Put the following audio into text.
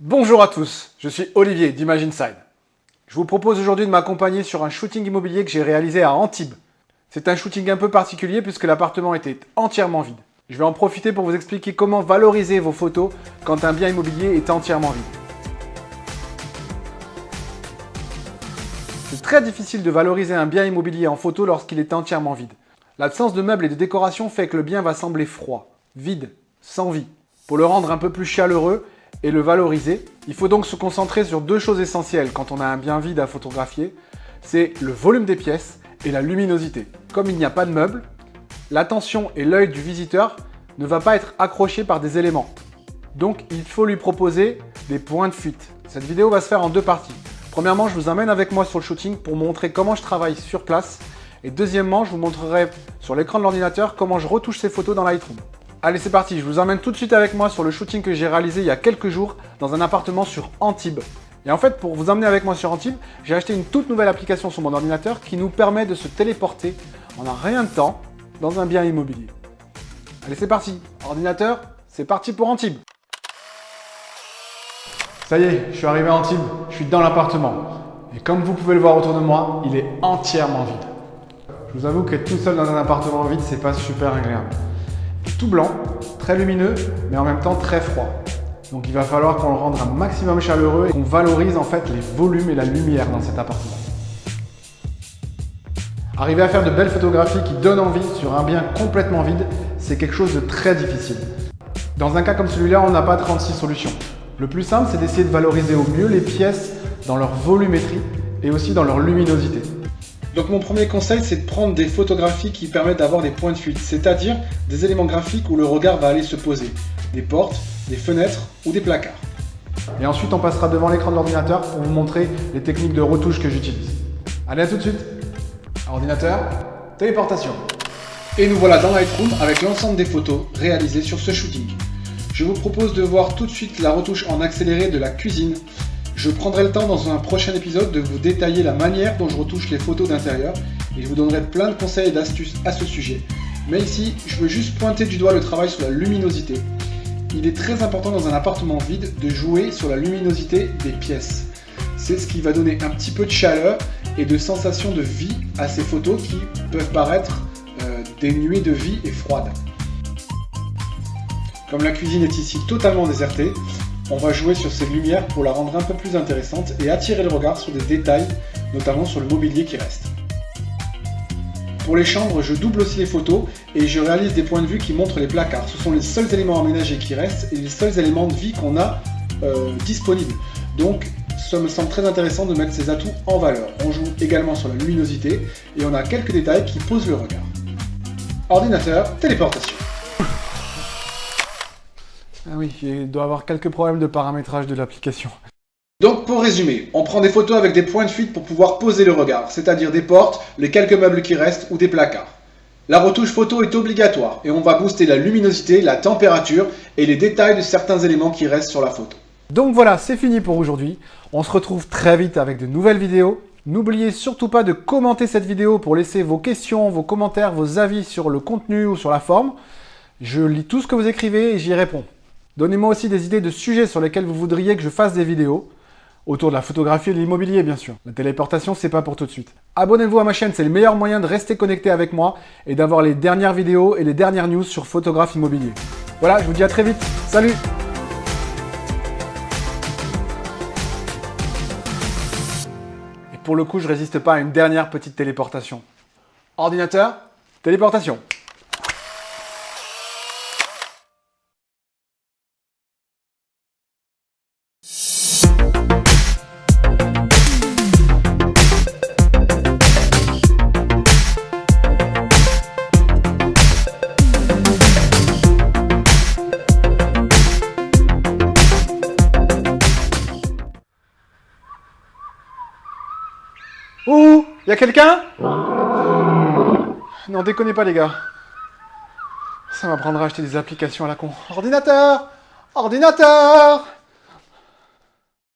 Bonjour à tous, je suis Olivier d'Image Inside. Je vous propose aujourd'hui de m'accompagner sur un shooting immobilier que j'ai réalisé à Antibes. C'est un shooting un peu particulier puisque l'appartement était entièrement vide. Je vais en profiter pour vous expliquer comment valoriser vos photos quand un bien immobilier est entièrement vide. C'est très difficile de valoriser un bien immobilier en photo lorsqu'il est entièrement vide. L'absence de meubles et de décoration fait que le bien va sembler froid, vide, sans vie. Pour le rendre un peu plus chaleureux et le valoriser, il faut donc se concentrer sur deux choses essentielles quand on a un bien vide à photographier. C'est le volume des pièces et la luminosité. Comme il n'y a pas de meubles, l'attention et l'œil du visiteur ne va pas être accroché par des éléments. Donc il faut lui proposer des points de fuite. Cette vidéo va se faire en deux parties. Premièrement, je vous emmène avec moi sur le shooting pour montrer comment je travaille sur place. Et deuxièmement, je vous montrerai sur l'écran de l'ordinateur comment je retouche ces photos dans Lightroom. Allez, c'est parti, je vous emmène tout de suite avec moi sur le shooting que j'ai réalisé il y a quelques jours dans un appartement sur Antibes. Et en fait, pour vous emmener avec moi sur Antibes, j'ai acheté une toute nouvelle application sur mon ordinateur qui nous permet de se téléporter en un rien de temps dans un bien immobilier. Allez, c'est parti. Ordinateur, c'est parti pour Antibes. Ça y est, je suis arrivé à Antibes, je suis dans l'appartement. Et comme vous pouvez le voir autour de moi, il est entièrement vide. Je vous avoue qu'être tout seul dans un appartement vide, c'est pas super agréable. Tout blanc, très lumineux, mais en même temps très froid. Donc il va falloir qu'on le rende un maximum chaleureux et qu'on valorise en fait les volumes et la lumière dans cet appartement. Arriver à faire de belles photographies qui donnent envie sur un bien complètement vide, c'est quelque chose de très difficile. Dans un cas comme celui-là, on n'a pas 36 solutions. Le plus simple, c'est d'essayer de valoriser au mieux les pièces dans leur volumétrie et aussi dans leur luminosité. Donc mon premier conseil, c'est de prendre des photographies qui permettent d'avoir des points de fuite, c'est-à-dire des éléments graphiques où le regard va aller se poser, des portes, des fenêtres ou des placards. Et ensuite, on passera devant l'écran de l'ordinateur pour vous montrer les techniques de retouche que j'utilise. Allez, à tout de suite. Ordinateur, téléportation. Et nous voilà dans Lightroom avec l'ensemble des photos réalisées sur ce shooting. Je vous propose de voir tout de suite la retouche en accéléré de la cuisine. Je prendrai le temps dans un prochain épisode de vous détailler la manière dont je retouche les photos d'intérieur et je vous donnerai plein de conseils et d'astuces à ce sujet. Mais ici, je veux juste pointer du doigt le travail sur la luminosité. Il est très important dans un appartement vide de jouer sur la luminosité des pièces. C'est ce qui va donner un petit peu de chaleur et de sensation de vie à ces photos qui peuvent paraître dénuées de vie et froides. Comme la cuisine est ici totalement désertée, on va jouer sur ces lumières pour la rendre un peu plus intéressante et attirer le regard sur des détails, notamment sur le mobilier qui reste. Pour les chambres, je double aussi les photos et je réalise des points de vue qui montrent les placards. Ce sont les seuls éléments aménagés qui restent et les seuls éléments de vie qu'on a disponibles. Donc, ça me semble très intéressant de mettre ces atouts en valeur. On joue également sur la luminosité et on a quelques détails qui posent le regard. Ordinateur, téléportation. Ah oui, il doit y avoir quelques problèmes de paramétrage de l'application. Donc pour résumer, on prend des photos avec des points de fuite pour pouvoir poser le regard, c'est-à-dire des portes, les quelques meubles qui restent ou des placards. La retouche photo est obligatoire et on va booster la luminosité, la température et les détails de certains éléments qui restent sur la photo. Donc voilà, c'est fini pour aujourd'hui. On se retrouve très vite avec de nouvelles vidéos. N'oubliez surtout pas de commenter cette vidéo pour laisser vos questions, vos commentaires, vos avis sur le contenu ou sur la forme. Je lis tout ce que vous écrivez et j'y réponds. Donnez-moi aussi des idées de sujets sur lesquels vous voudriez que je fasse des vidéos. Autour de la photographie et de l'immobilier, bien sûr. La téléportation, c'est pas pour tout de suite. Abonnez-vous à ma chaîne, c'est le meilleur moyen de rester connecté avec moi et d'avoir les dernières vidéos et les dernières news sur photographe immobilier. Voilà, je vous dis à très vite. Salut! Et pour le coup, je résiste pas à une dernière petite téléportation. Ordinateur, téléportation. Ouh, y'a quelqu'un? Non, déconnez pas les gars. Ça m'apprendra à acheter des applications à la con. Ordinateur! Ordinateur!